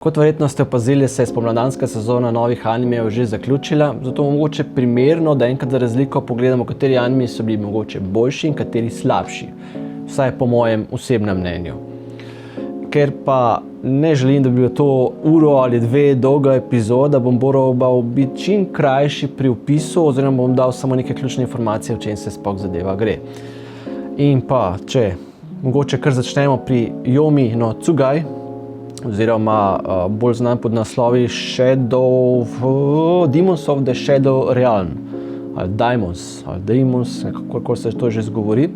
Kot verjetno ste opazili, se je spomladanska sezona novih animejev že zaključila, zato mogoče primerno, da enkrat za razliko pogledamo, kateri anime so bili mogoče boljši in kateri slabši. Vsaj po mojem osebnem mnenju. Ker pa ne želim, da bi bilo to uro ali dve dolga epizoda, bom probal biti čim krajši pri opisu oziroma bom dal samo neke ključne informacije, o čem se sploh zadeva gre. In pa, če mogoče kar začnemo pri Yomi no Tsugai, oziroma bolj znan pod naslovi Demons of the Shadow Realm, ali Demons, kako se to že izgovori.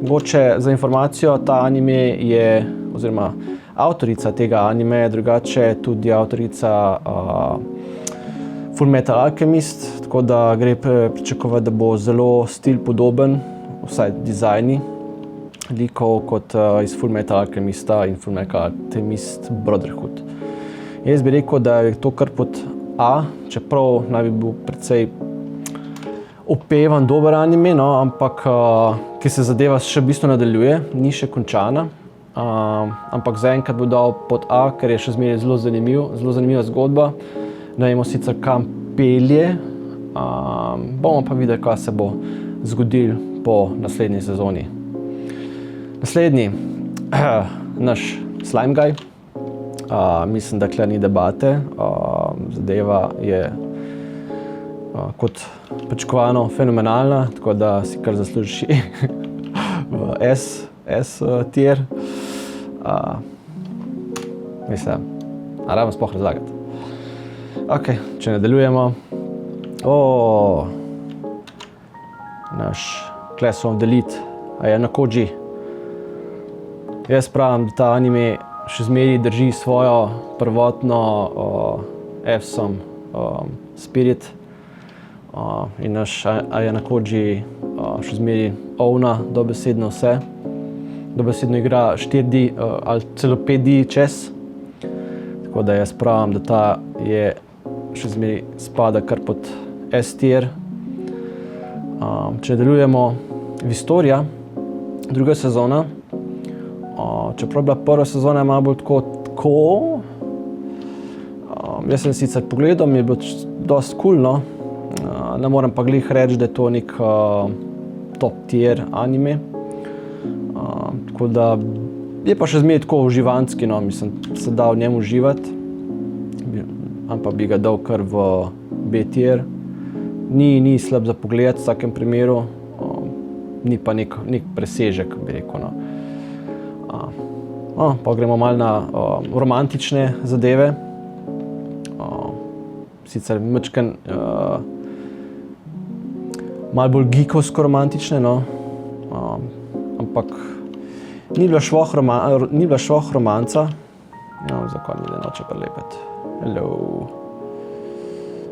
Mogoče za informacijo, ta anime je, oziroma avtorica tega anime je drugače tudi avtorica Fullmetal Alchemist, tako da gre pričakovati, da bo zelo stil podoben, vsaj dizajni likov kot iz Fullmetal Alchemista in Fullmetal Alchemist Brotherhood. Jaz bi rekel, da je to kar pod A, čeprav naj bi bil precej opevan, dober anime, no, ampak ki se zadeva še v bistvu nadaljuje, ni še končana. Ampak zaenkrat bo dal pod A, ker je še zmeraj zelo zanimiva zgodba. Ne vemo sicer kam pelje, bomo pa videli, kaj se bo zgodilo po naslednji sezoni. Naslednji, naš Slime Guy. Mislim, da tukaj ni debate. Zadeva je kot pričakovano fenomenalna, tako da si kar zaslužiš v S tier. Mislim, rabim sploh razlagati. Ok, če nadaljujemo. Naš Class of the Elite, Ayano Koji. Jaz pravim, da ta anime še zmeraj drži svojo prvotno Ewson spirit. In naš Ayano Koji še zmeraj ovna dobesedno vse. Dobesedno igra 4D ali celo 5D chess. Tako da jaz pravim, da ta je še zmeraj spada kar pod S tier. Če nadaljujemo, Vistoria, druga sezona. Čeprav je bila prva sezona malo bolj tako. Jaz sem sicer pogledal, mi je bilo dosti cool, no. Ne morem pa glih reči, da je to nek top tier anime. Tako da je pa še zmeraj tako uživanski, no, mislim, se da v njem uživati. Ampak bi ga dal kar v B tier. Ni slab za pogled v vsakem primeru. Ni pa nek presežek, bi rekel, no. Pa gremo malo na romantične zadeve. Sicer majčkeno malo bolj geekovsko romantične, no. Ampak ni bila švoh romanca. No, zakaj mi da noče prelepeti. Hello.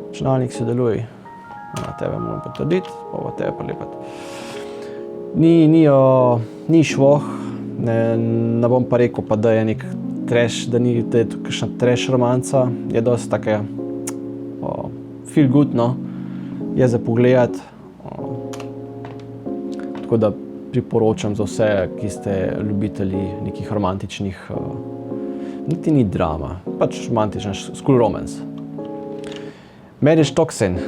Računalnik se deluj. Tebe moram potrditi, pa tebe prelepeti. Ni švoh. Ne bom pa rekel, pa da je nek trash, da je to kakšna trash romanca. Je dosti take feel good, no. Je za pogledati. Tako da priporočam za vse, ki ste ljubitelji nekih romantičnih, niti ni drama, pač romantična, school romance. Marriage Toxin.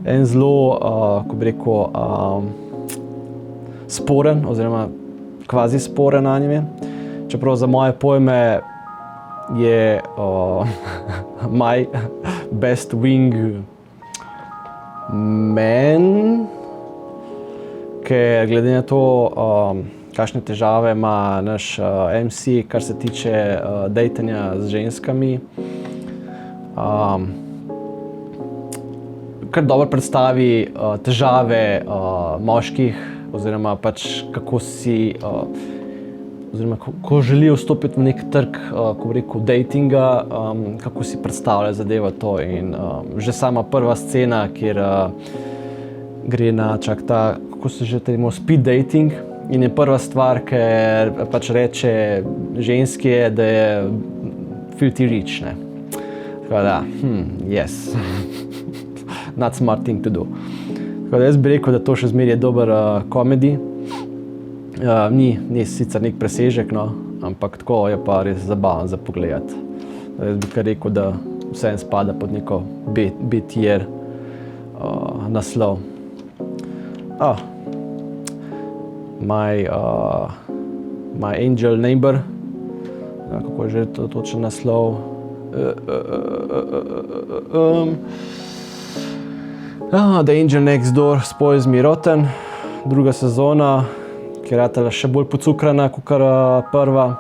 En zelo, ko bi rekel, sporen oziroma kvazi sporen anime. Čeprav za moje pojme je my best wing man, ker glede na to, kakšne težave ima naš MC, kar se tiče dejtanja z ženskami, kar dobro predstavi težave moških, oziroma pač kako si, oziroma ko želijo vstopiti v nek trg, ko bi rekel, datinga, kako si predstavlja zadeva to. In že sama prva scena, kjer gre na kako se že temu, speed dating, in je prva stvar, ker pač reče ženski je, da je filthy rich, ne. Tako da, yes. Not smart thing to do. Tako da jaz bi rekel, da to še zmeraj je dober komedi. Ni sicer nek presežek, no, ampak tako je pa res zabaven za pogledati. Jaz bi kar rekel, da vseeno spada pod neko B-tier naslov. My Angel Neighbor, kako je že to točen naslov. The Angel Next Door, Spoils Me Rotten, druga sezona, ki je ratala še bolj pocukrana kakor prva.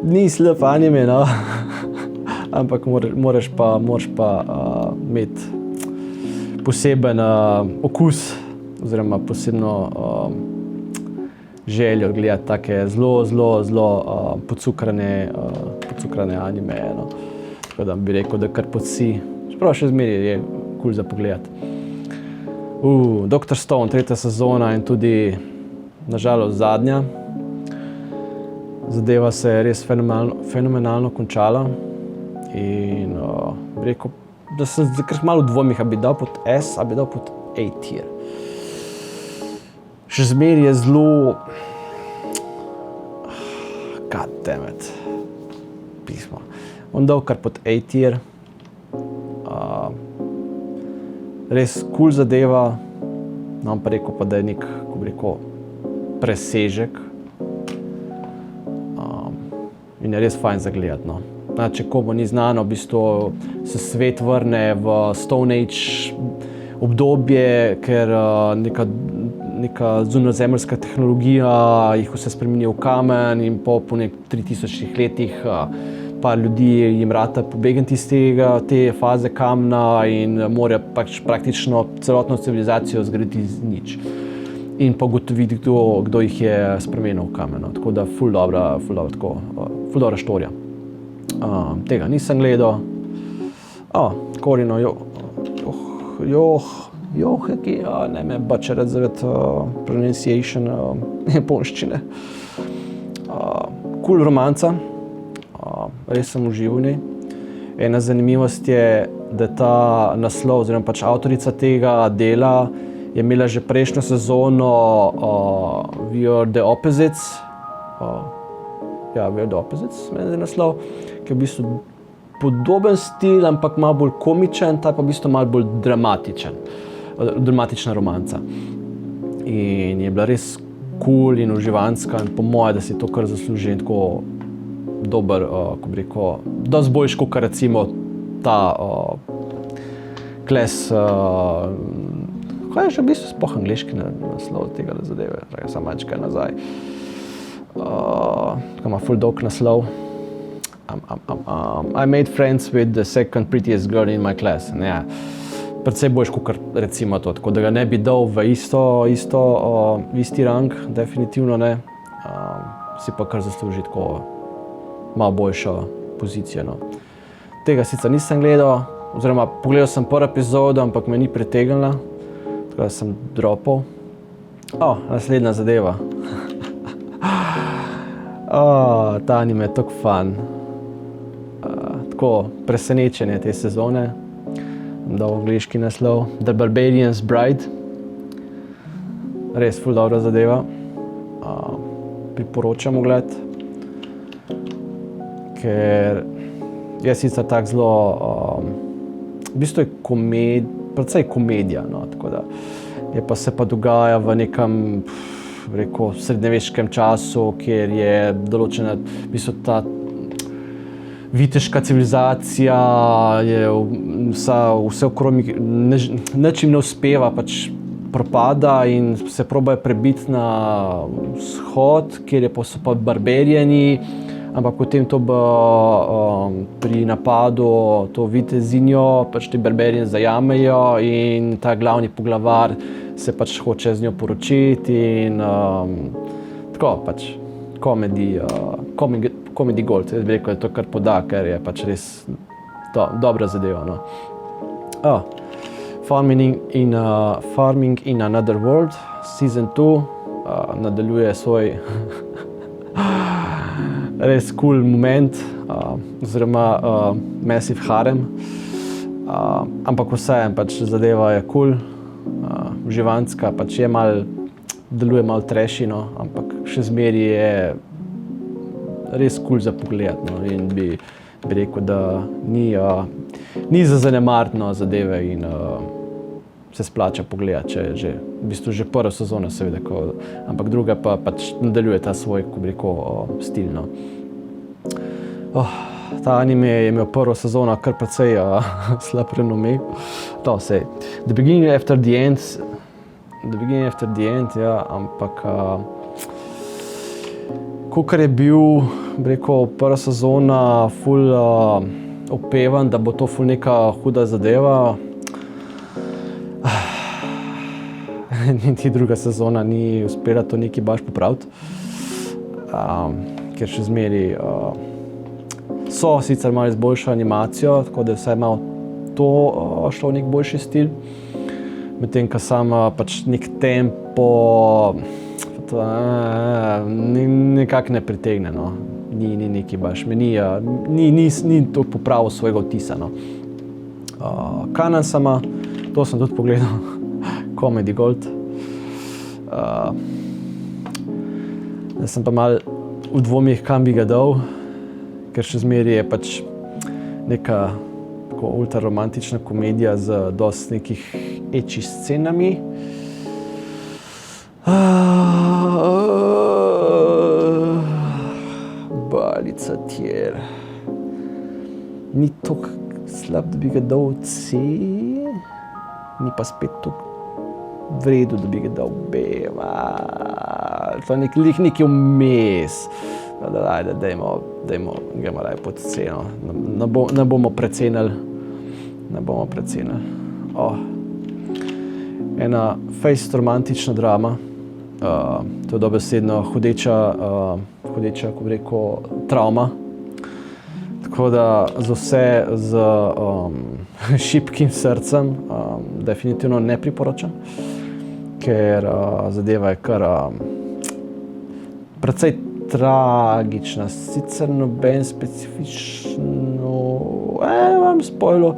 Ni slab anime, no. Ampak moraš pa imeti poseben okus oziroma posebno željo gledati take zelo pocukrane anime, no. Tako da bi rekel, da kar podsi. Čeprav še zmeraj je cool za pogledati. Dr. Stone, tretja sezona in tudi nažalost zadnja. Zadeva se je res fenomenalno končala in bi rekel, da sem kar malo v dvomih, a bi dal pod S, a bi dal pod A tier. Še zmeraj je zelo... God damn it. Pismo. On dal kar pod A tier. Res cool zadeva, nam pa rekel pa, da je nek, ko bi rekel, presežek. In je res fajn za gledati, no. Če komu ni znano, v bistvu se svet vrne v Stone Age obdobje, ker neka zunajzemeljska tehnologija jih vse spremeni v kamen in po 3000 letih par ljudi jim rata pobegniti iz te faze kamna in morajo pač praktično celotno civilizacijo zgraditi iz nič. In pa ugotoviti, kdo jih je spremenil v kamen. Tako da ful dobra štorija. Tega nisem gledal. Korino Joheki, ne me bačerat zaradi pronunciation japonščine. Cool romanca. Res sem užival v njej. Ena zanimivost je, da ta naslov, oziroma pač avtorica tega dela je imela že prejšnjo sezono We Are The Opposites. We Are The Opposites, meni je naslov, ki je v bistvu podoben stil, ampak malo bolj komičen, ta je pa v bistvu malo bolj dramatična romanca. In je bila res cool in uživanska in po moje, da si to kar zasluži in tako dober, ko bi rekel, dosti boljš, kot recimo ta Class, kaj je že v bistvu sploh angliški naslov tega zadeve, samo malčkaj nazaj. Tako ima ful dolg naslov. I made friends with the second prettiest girl in my class. Ja, predvsej boljš, kot recimo to, tako da ga ne bi dal v isti rang, definitivno ne. Si pa kar zasluži tako malo boljšo pozicijo, no. Tega sicer nisem gledal, oziroma pogledal sem prvo epizodo, ampak me ni pritegnila, tako da sem dropal. Naslednja zadeva. Ta anime je tako fun. Tako presenečenje te sezone. Dal angliški naslov. The Barbarian's Bride. Res ful dobra zadeva. Priporočam ogled. Ker je sicer tako zelo, v bistvu je precej komedija, no, tako da se pa dogaja v nekem, rekel, srednjeveškem času, kjer je določena, v bistvu ta viteška civilizacija, vse okrog, nič jim ne uspeva, pač propada in se probajo prebiti na vzhod, kjer so pa barbarijani, ampak potem to pri napadu to vitezinjo, pač ti barbarijani zajamejo in ta glavni poglavar se pač hoče z njo poročiti in tako pač comedy gold, jaz bi rekel, da to kar poda, ker je pač res dobra zadeva, no. Farming in Another World, season 2, nadaljuje svoj res cool moment, oziroma massive harem, ampak vseeno pač zadeva je cool, uživanska, pač je malo deluje malo trashy, no, ampak še zmeraj je res cool za pogled, no, in bi rekel, da ni za zanemariti, no, zadeve in se splača pogledati, če že, v bistvu že prva sezona seveda, ampak druga pa pač nadaljuje ta svoj, ko bi rekel, stil, no. Ta anime je imel prvo sezono kar precej slab renome. To sej, The Beginning After the End, ja, ampak kakor je bil, bi rekel, prva sezona ful opevan, da bo to ful neka huda zadeva. Niti druga sezona ni uspela to nekaj baš popraviti, ker še zmeraj so sicer malo izboljšali animacijo, tako da je vsaj malo to šlo v nek boljši stil. Medtem ko sam pač nek tempo nekako ne pritegne, no. Ni nekaj baš, ni to popravil svojega vtisa, no. Kanan sama, to sem tudi pogledal, Comedy Gold. Zdaj sem pa malo v dvomih, kam bi ga dal, ker še zmeraj je pač neka tako ultraromantična komedija z dosti nekih ecchi scenami. Balica tier. Ni toliko slab, da bi ga dal C, ni pa spet toliko v redu, da bi ga dal B. To je nekaj vmes. Dajmo, gremo raje pod C, no. Ne bomo precenili. Ena fejst romantična drama, to je dobesedno hodeča, ko bi rekel, travma. Tako da za vse z šibkim srcem definitivno ne priporočam, ker zadeva je kar precej tragična, sicer noben specifično, vam spoiler,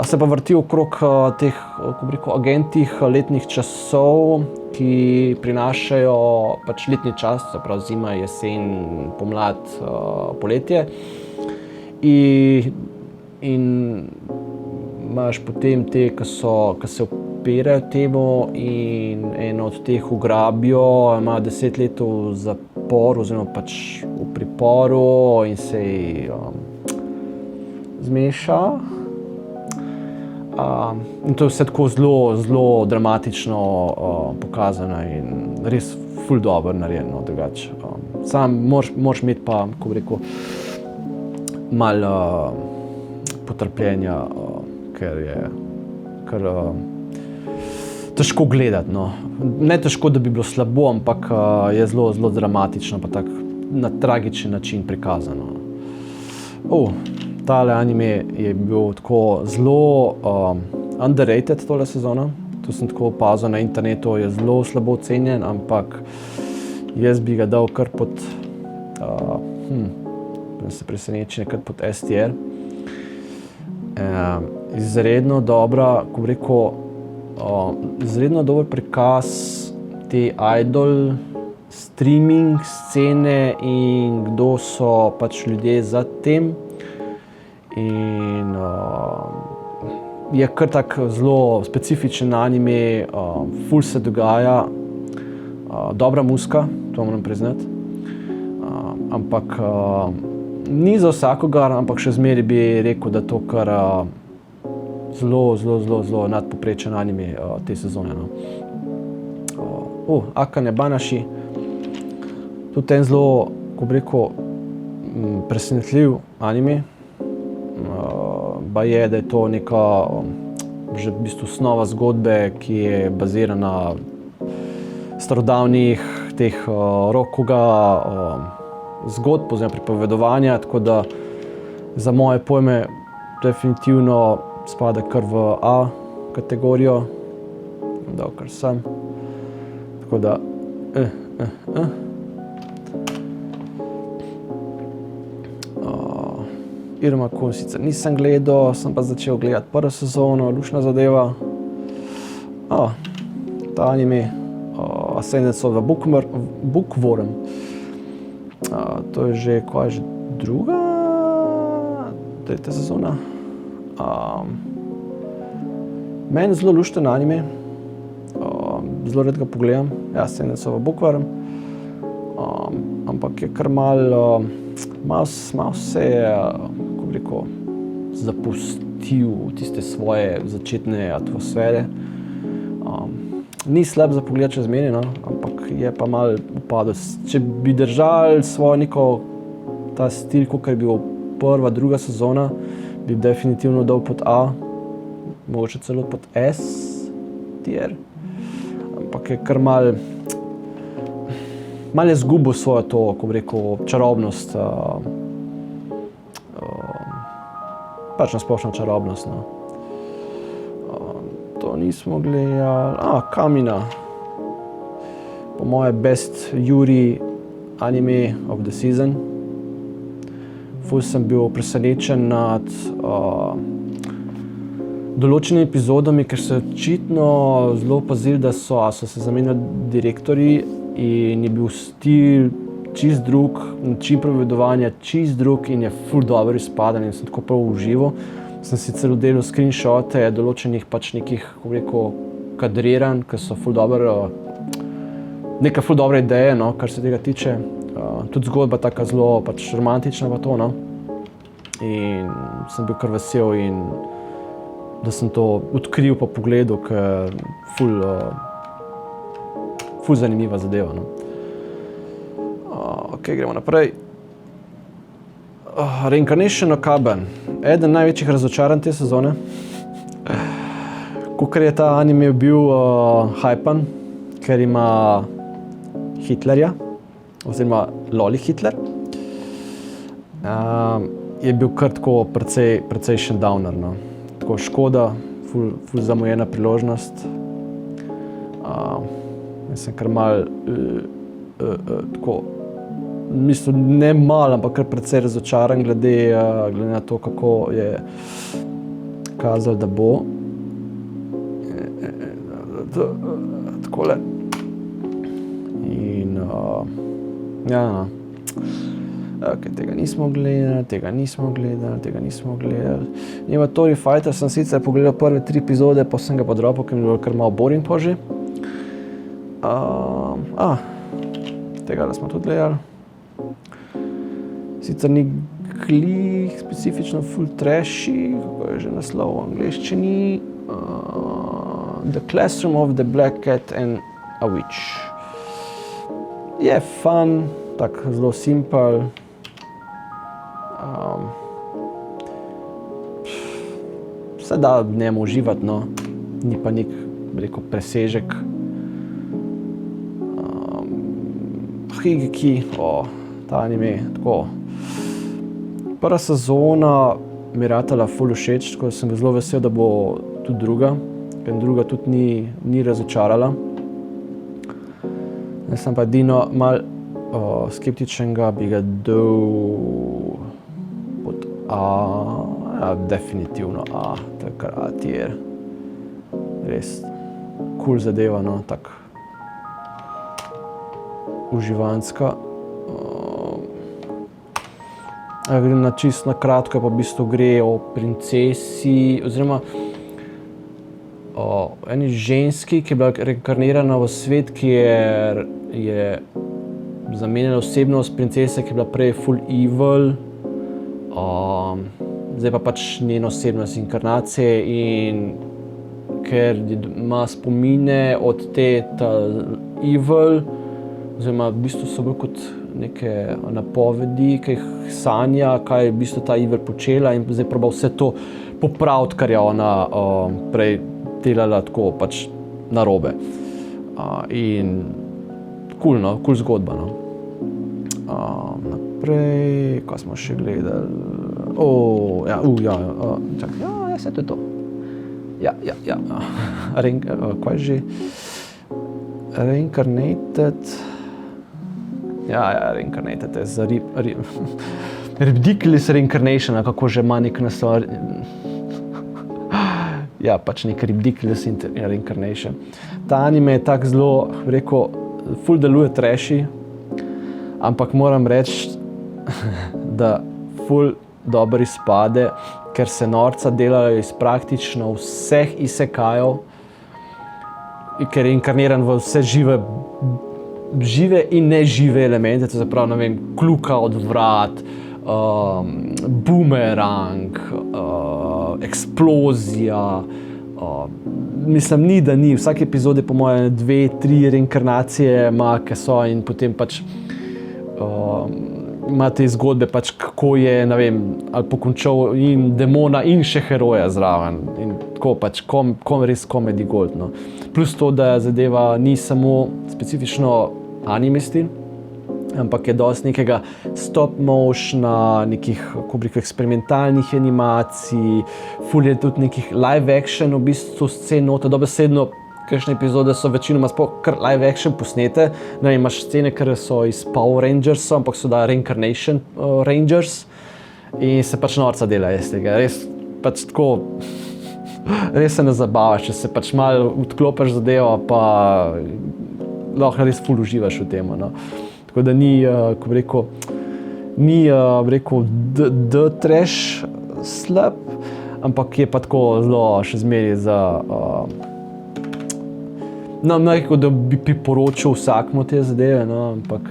se pa vrti okrog teh, ko bi rekel, agentih letnih časov, ki prinašajo pač letni čas, se pravi zima, jesen, pomlad, poletje. In imaš potem te, ki se opirajo temu in eno od teh ugrabijo, ima 10 let v zaporu oziroma pač v priporu in se ji zmeša. In to je vse tako zelo dramatično pokazano in res ful dobro narejeno, drugače. Sam moraš imeti pa, ko bi rekel, malo potrpljenja, ker je kar težko gledati, no. Ne težko, da bi bilo slabo, ampak je zelo dramatično pa tak na tragičen način prikazano. Tale anime je bil tako zelo underrated tole sezono. To sem tako opazil na internetu, je zelo slabo ocenjen, ampak jaz bi ga dal kar pod, se presenečen, kar pod S tier. Izredno dobra, ko bi rekel, izredno dober prikaz te idol streaming scene in kdo so pač ljudje za tem. In je kar tak zelo specifičen anime, ful se dogaja, dobra muzika, to moram priznati. Ampak ni za vsakogar, ampak še zmeraj bi rekel, da to kar zelo nadpovprečen anime te sezone, no. Akane Banashi, tudi en zelo, ko bi rekel, presenetljiv anime. Baje, da je to neka že v bistvu osnova zgodbe, ki je bazirana starodavnih teh Rokuga zgodb oziroma pripovedovanja, tako da za moje pojme definitivno spada kar v A kategorijo, dal kar sem, tako da Irma Kun sicer nisem gledal, sem pa začel gledati prvo sezono, luštna zadeva. Ta anime, Ascendance of the Bookworm. To je že, kaj je že tretja sezona. Meni zelo lušten anime, zelo redko pogledam, Ascendance of the Bookworm, ampak je kar malo se je, kako bi rekel, zapustil tiste svoje začetne atmosfere. Ni slab za pogled čezmeni, no, ampak je pa malo upadel. Če bi držali svojo neko ta stil, kakor je bil prva, druga sezona, bi definitivno dal pod A, mogoče celo pod S tier, ampak je kar malo je zgubil svojo to, kako bi rekel, čarobnost, pač nasplošno čarobnost, no. To nismo gledali, Kamina, po moje best Yuri anime of the season. Ful sem bil presenečen nad določenimi epizodami, ker so očitno zelo pazili, da so se zamenjali direktorji in je bil stil čist drug, način pripovedovanja čist drug in je ful dobro izpaden in sem tako prav užival. Sem si celo delal screenshote določenih pač nekih, kako rekel, kadriranj, ki so ful dobro, neka ful dobre ideje, no, kar se tega tiče. Tudi zgodba taka zelo pač romantična pa to, no. In sem bil kar vesel in da sem to odkril pa pogledal, ker ful zanimiva zadeva, no. Ok, gremo naprej. Reincarnation of Kaban. Eden največjih razočaranj te sezone. Kakor je ta anime bil hypan, ker ima Hitlerja, oziroma Loli Hitler, je bil kar tako precejšen downer, no. Tako škoda, ful zamujena priložnost. Jaz sem kar malo tako, mislim, ne malo, ampak kar precej razočaran glede na to, kako je kazal, da bo. Takole. In ja, no. Okay, tega nismo gledali. Inventory Fighter sem sicer pogledal prve 3 epizode, pa sem ga pa dropal, ker mi je bilo kar malo boring po že. Tega smo tudi gledali. Sicer ni glih specifično full trashy, kako je že naslov v angleščini. The Classroom of the Black Cat and a Witch. Je fun, tak zelo simpel. Se da v njemu uživati, no. Ni pa nek, rekel, presežek. Higeki, ta anime, tako. Prva sezona mi je ratala ful všeč, tako sem bil zelo vesel, da bo tudi druga, ker druga tudi ni razočarala. Jaz sem pa edino malo skeptičnega, bi ga dal pod A, definitivno A, to je kar A tier. Res cool zadeva, no, tak uživanska. Gre na čisto na kratko, pa v bistvu gre o princesi, oziroma o eni ženski, ki je bila reinkarnirana v svet, kjer je zamenjala osebnost princese, ki je bila prej full evil. Zdaj pa pač njena osebnost inkarnacije in ker ima spomine od te evil, oziroma v bistvu so bolj kot neke napovedi, ki jih sanja, kaj je v bistvu ta evil počela in zdaj proba vse to popraviti, kar je ona prej delala tako pač narobe. In cool zgodba, no. Naprej, kaj smo še gledali? Čakaj, vse to je to. Kaj že? Reincarnated. Reincarnated je za Ridiculous Reincarnation, kako že ima nek naslov. Pač nek Ridiculous Reincarnation. Ta anime je tak zelo, rekel, ful deluje trashy, ampak moram reči, da ful dobro izpade, ker se norca delajo iz praktično vseh isekajev, ker je inkarniran v vse žive in nežive elemente, to se pravi, ne vem, kljuka od vrat, bumerang, eksplozija, mislim, ni da ni, vsake epizode po moje 2-3 reinkarnacije ima, ki so in potem pač ima te zgodbe pač, kako je, ne vem, ali pokončal in demona in še heroja zraven in tako pač, res comedy gold, no. Plus to, da zadeva ni samo specifično anime stil, ampak je dosti nekega stop motiona, nekih, kako bi rekel, eksperimentalnih animacij, ful je tudi nekih live action v bistvu scen noter, dobesedno kakšne epizode so večinoma sploh kar live action posnete, ne vem, imaš scene, ker so iz Power Rangersov, ampak so da Reincarnation Rangers in se pač norca dela iz tega, res pač tako, res se ne zabavaš, če se pač malo odklopiš zadevo, pa lahko res ful uživaš v tem, no. Tako da ni, kako bi rekel, ni, bi rekel, trash slab, ampak je pa tako zelo še zmeraj za, no, ne rekel, da bi priporočil vsakmu te zadeve, no, ampak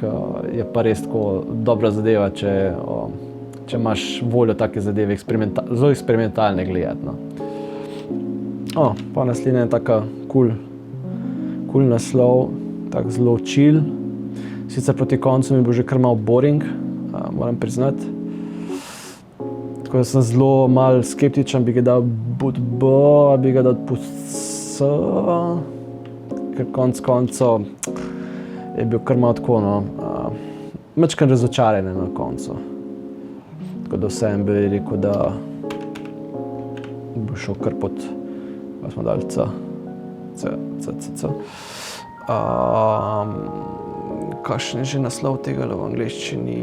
je pa res tako dobra zadeva, če imaš voljo take zadeve zelo eksperimentalne gledati, no. Pa naslednja je taka cool naslov, tak zelo chill. Sicer proti koncu mi bo že kar malo boring, moram priznati. Tako da sem zelo malo skeptičen, bi ga dal bi ga dal C, ker konec koncev je bil kar malo tako, no, majčkeno razočaran na koncu. Tako da vseeno bi rekel, da bo šel kar pod, pa smo dali C. Kakšen je že naslov tega v angleščini?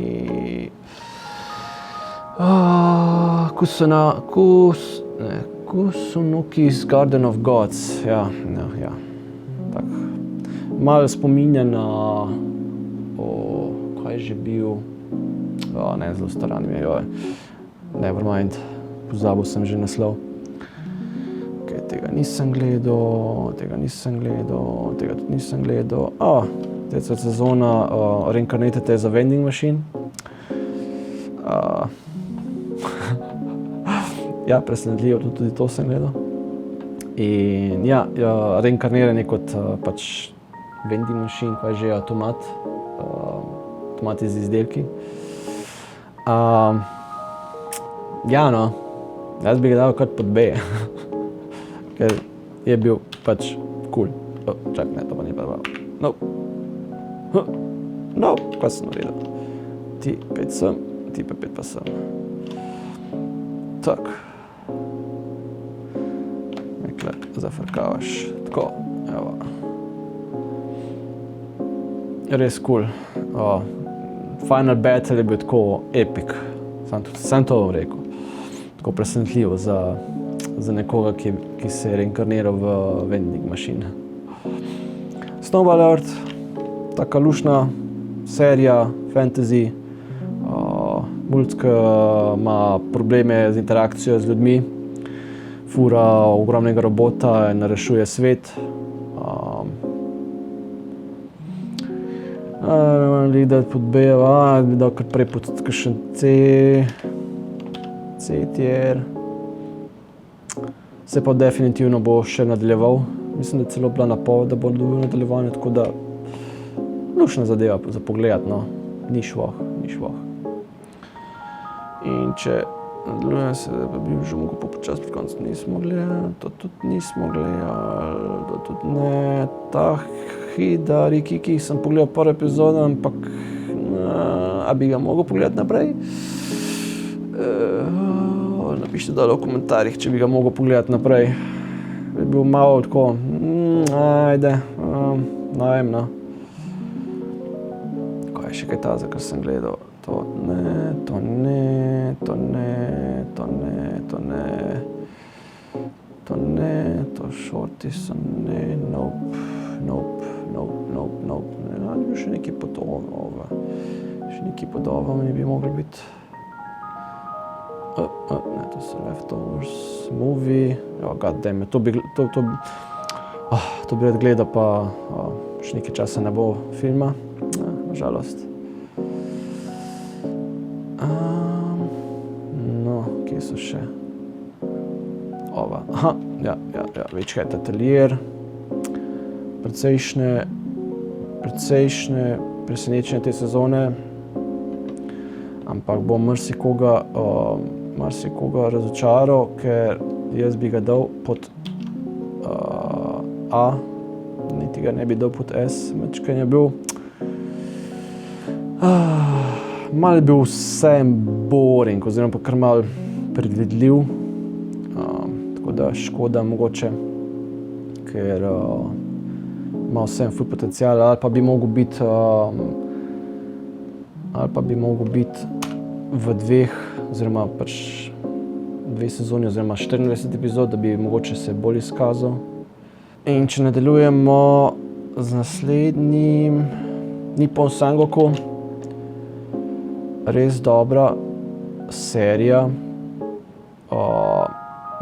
Kusunoki's Garden of Gods, ja. Tak. Malo spominja na, kaj je že bil, ne, zelo star anime, never mind, pozabil sem že naslov. Tega nisem gledal, tega tudi nisem gledal. Tretja sezona Reincarnated as a Vending Machine. Ja, presenetljivo, tudi to sem gledal. In ja, reinkarniran je kot pač vending machine, kaj je že avtomat z izdelki. Ja, no, jaz bi ga dal kar pod B. Ker je bil pač cool. Čak, ne, to pa ni prav. No, kaj sem naredil? Ti 5 sem, ti pa 5 pa sem. Tak. Nekaj zafrkavaš. Tako, evo. Res cool. Final battle je bil tako epic. Sam to bom rekel. Tako presenetljivo za nekoga, ki se je reinkarniral v vending machine. Snow Alert, taka lušna serija, fantasy, mulcka ima probleme z interakcijo z ljudmi, fura ogromnega robota in rešuje svet. Lidati pod B, bi dal kar prej pod kakšen C tier. Se pa definitivno bo še nadaljeval. Mislim, da je celo bila napoved, da bo dobil nadaljevanje, tako da lušna zadeva za pogledati, no. Ni švoh. In če nadaljujem se, pa bi že mogel počas pred koncu nismo gledali, to tudi nismo gledali, to tudi ne. Hidari Kiki sem pogledal prvo epizodo, ampak a bi ga mogel pogledati naprej? Napišite dole v komentarjih, če bi ga mogel pogledati naprej. Bi bil malo tako, ajde, ne vem, no. Kaj je še kaj tazga, kar sem gledal? To ne, to šorti so ne, nope. Ni bil še nekaj podobno. Še nekaj podobno mi bi moglo biti. Ne, to so Leftovers, Movie. Goddammit, to bi rad gledal, pa še nekaj časa ne bo filma. Na žalost. No, kje so še? Ova. Witch Hat Atelier. Precejšnje presenečenje te sezone, ampak bom marsikoga razočaral, ker jaz bi ga dal pod A, niti ga ne bi dal pod S, majčkeno je bil. Malo je bil vsem boring, oziroma pa kar malo predvidljiv, tako da škoda mogoče, ker ima vsem ful potencial, ali pa bi mogel biti v dveh, oziroma pač dve sezoni, oziroma 24 epizod, da bi mogoče se bolj izkazal. In če nadaljujemo z naslednjim, Nippon Sangoku, res dobra serija,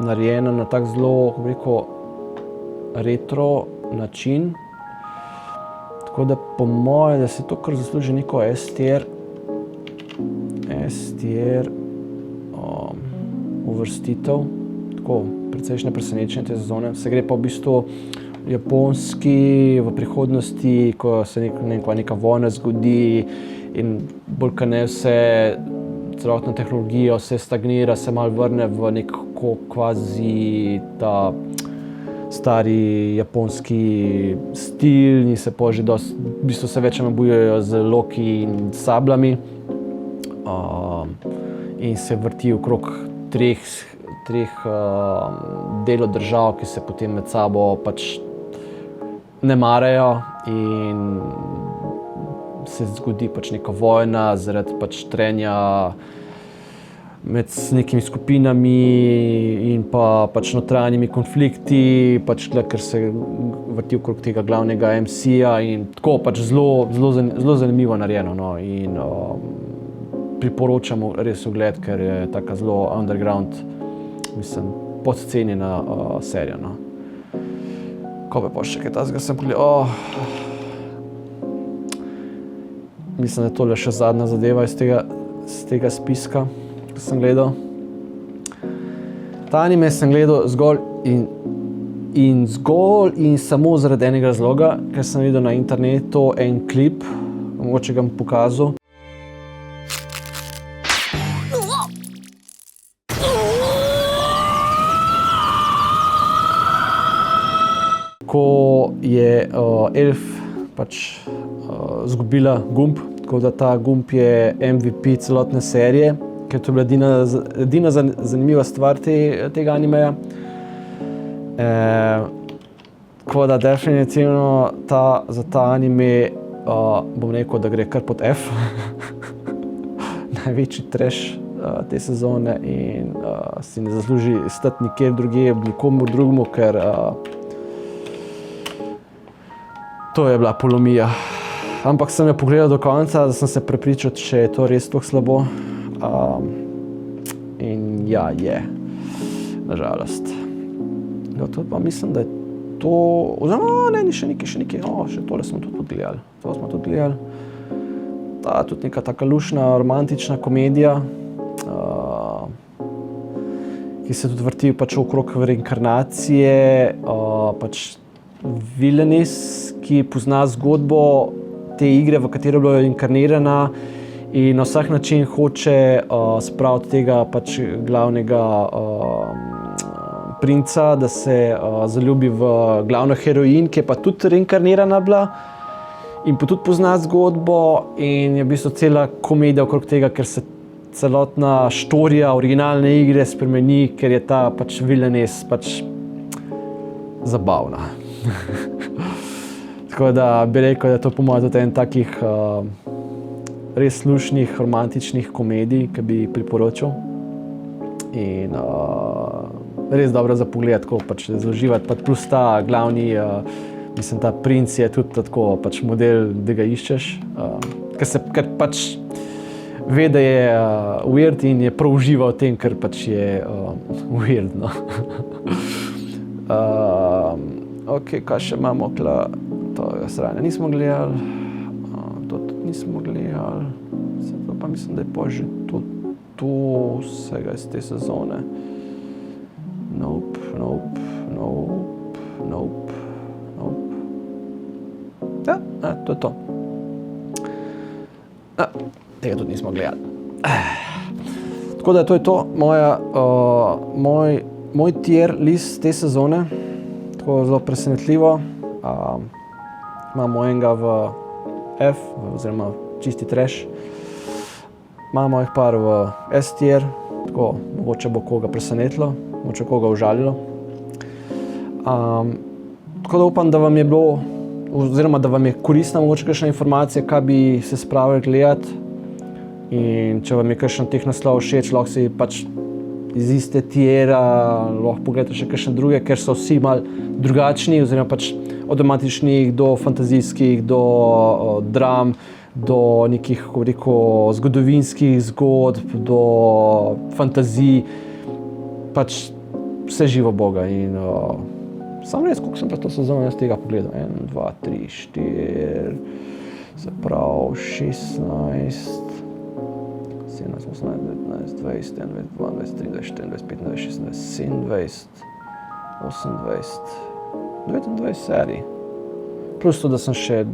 narejena na tak zelo, kako bi rekel, retro način. Tako da po moje, da si to kar zasluži neko S-tier uvrstitev, tako precejšnje presenečenje te sezone. Se gre pa v bistvu japonski v prihodnosti, ko se neka vojna zgodi in bolj kot ne vse, celotna tehnologija, vse stagnira, se malo vrne v neko kvazi ta stari japonski stil in se že dosti, v bistvu se več bojujejo z loki in sabljami. In se vrti okrog treh delov držav, ki se potem med sabo pač ne marajo in se zgodi pač neka vojna zaradi pač trenja med nekimi skupinami in pa pač notranjimi konflikti, pač ker se vrti okrog tega glavnega MC-ja in tako pač zelo zanimivo narejeno, no, in priporočamo res ogled, ker je taka zelo underground, mislim, podcenjena serija, no. Ko pa še kaj takega sem pogledal, mislim, da je tole še zadnja zadeva iz tega spiska, ko sem gledal. Ta anime sem gledal zgolj in samo zaradi enega razloga, ker sem videl na internetu en klip, mogoče ga bom pokazal. Ko je elf pač izgubila gumb, tako da ta gumb je MVP celotne serije, ker to je bila edina zanimiva stvar tega animeja. Tako da definitivno za ta anime bom rekel, da gre kar pod F. Največji trash te sezone in si ne zasluži stati nikjer drugje, nikomur drugemu, ker to je bila polomija. Ampak sem jo pogledal do konca, da sem se prepričal, če je to res tako slabo. In ja, je. Nažalost. Ja, to pa mislim, da je to... Oziroma, ne, še nekaj. Še tole smo tudi gledali. Ta je tudi neka taka lušna, romantična komedija, ki se tudi vrti pač okrog reinkarnacije, pač Villainess, ki pozna zgodbo te igre, v katero je bila inkarnirana in na vsak način hoče spraviti tega pač glavnega princa, da se zaljubi v glavno heroin, ki je pa tudi reinkarnirana bila in pa tudi pozna zgodbo in je v bistvu cela komedija okrog tega, ker se celotna štorija originalne igre spremeni, ker je ta pač Villainess pač zabavna. Tako da bi rekel, da je to po mojem tudi en takih res lušnih, romantičnih komedij, ki bi priporočal. In res dobro za pogled, tako pač zauživati, plus ta glavni Mislim, ta Prince je tudi tako pač model, da ga iščeš, ker pač ve, da je weird in je prav užival v tem, ker pač je weird, no. Ok, kaj še imamo tla? To sranje nismo gledali, to tudi nismo gledali, to pa mislim, da je pa že to vsega iz te sezone. Nope. Ja, to je to. Tega tudi nismo gledali. Tako da to je to, moj tier list te sezone, tako zelo presenetljivo. Imamo enega v F, oziroma čisti trash. Imamo jih par v S tier, tako mogoče bo koga presenetilo, mogoče koga užalilo. Tako da upam, da vam je bilo, oziroma da vam je koristna mogoče kakšna informacija, kaj bi se spravili gledati. In če vam je kakšen teh naslov všeč, lahko si pač iz iste tiera lahko pogledate še kakšne druge, ker so vsi malo drugačni, oziroma pač od romantičnih do fantazijskih, do dram, do nekih, kako rekel, zgodovinskih zgodb, do fantazij, pač vse živo Boga. In samo res, koliko sem pa to sezono jaz tega pogledal? 1, 2, 3, 4, se pravi 16, 17, 18, 19, 20, 21, 22, 23, 24, 25, 26, 27, 28, 29 serij. Plus to, da sem še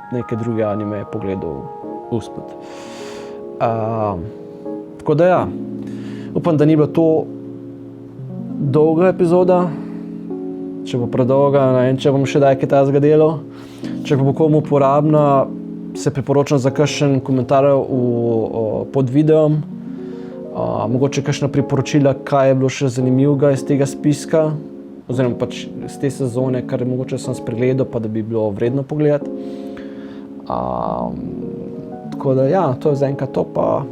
neke druge anime pogledal usput. Tako da ja, upam, da ni bila to dolga epizoda. Če bo predolga, ne vem, če bom še daj kaj tazga delal. Če bo komu uporabna, se priporočam za kakšen komentar pod videom. Mogoče kakšna priporočila, kaj je bilo še zanimivega iz tega spiska, oziroma pač iz te sezone, kar mogoče sem spregledal, pa da bi bilo vredno pogledati. Tako da ja, to je zaenkrat to, pa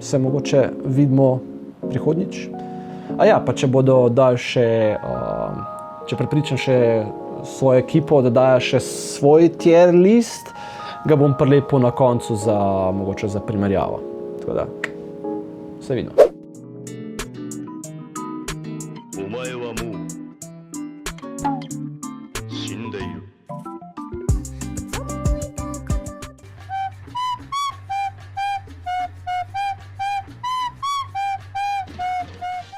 se mogoče vidimo prihodnjič. Pa če bodo dali še, če prepričam še svojo ekipo, da dajo še svoj tier list, ga bom prilepil na koncu mogoče za primerjavo. Tako da, se vidimo.